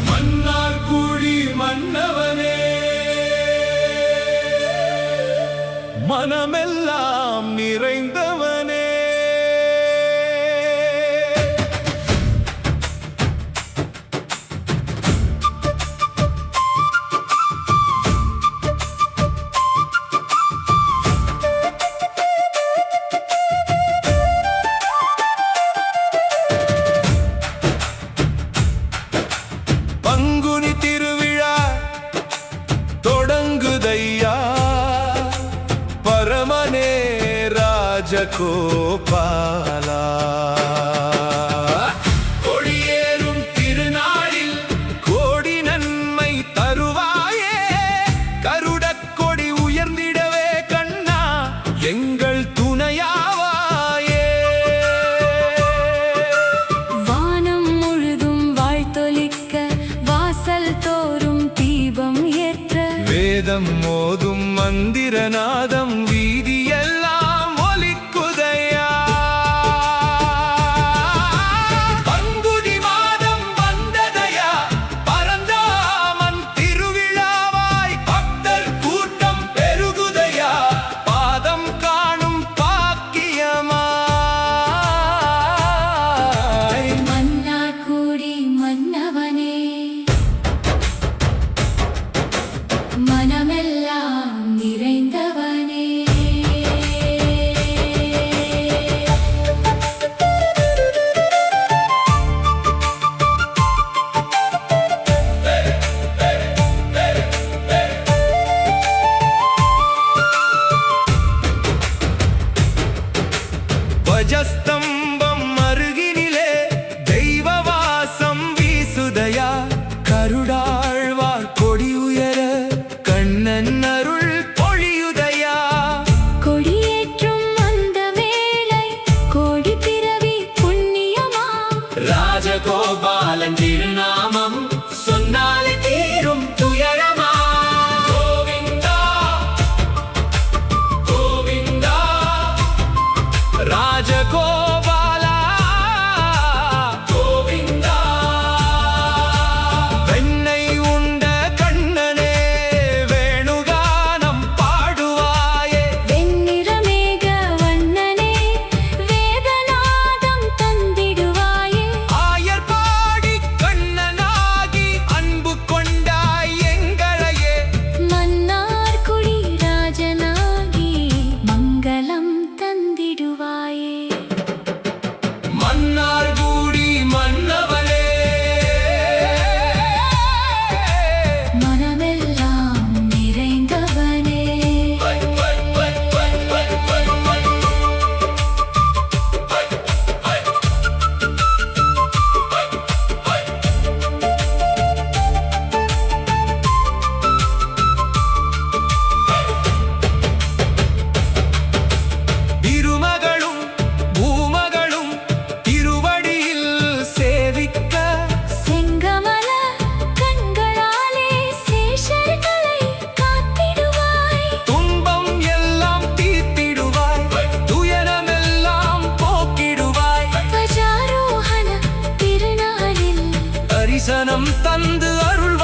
மன்னார்குடி மன்னவனே, மனமெல்லாம் நிறைந்தவனே, பங்குனி திருவிழா தொடங்குதையா, பரமனே ராஜகோபாலா. கொடியேறும் திருநாளில் கோடி நன்மை தருவாயே, கருடக் கொடி உயர்ந்திடவே கண்ணா எங்கள் துணையாவாயே. வானம் முழுதும் வாழ்த்தொலிக்க, வாசல் தோறும் தீபம் ஏற்ற, வேதம் மோதும் மந்திரநாதம் வீதியெல்லாம் ஒலிக்குதையா. பங்குனி மாதம் வந்ததையா, பரந்தாமன் திருவிழாவாய் பக்தர் கூட்டம் பெருகுதையா, பாதம் காணும் பாக்கியமாய். மன்னார்குடி மன்னவனே, மனமெல்லாம் நிறைந்தவனே. துவஜஸ்தம்பம் அருகினிலே தெய்வவாசம் வீசுதையா, கருடாழ்வார் கொடி உயர கண்ணன் அருள் பொழியுதையா. கொடியேற்றும் அந்த வேளை கோடி பிறவி புண்ணியமா, ராஜகோபாலன் திருநாமம் சொன்னாலே தீரும் துயரமா. கோவிந்தா கோவிந்தா ராஜகோபாலா கோவிந்தா. வெண்ணை உண்ட கண்ணனே வேணுகானம் பாடுவாயே, வெண்ணிறமேக வண்ணனே வேதநாதம் தந்திடுவாயே. ஆயர் பாடி கண்ணனாகி அன்பு கொண்டாய் எங்களையே. மன்னார்குடி ராஜனாகி மங்களம் தந்திடுவாயே. மன்னார்குடி மன்னவனே, மனமெல்லாம் நிறைந்தவனே. திருமகளும் பூமகளும் திருவடியில் சேவிக்க, செங்கமல கண்களாலே சேஷர்களை காத்திடுவாய். துன்பம் எல்லாம் தீர்த்திடுவாய், துயரமெல்லாம் போக்கிடுவாய். துவஜாரோஹண திருநாளில் தரிசனம் தந்து அருள்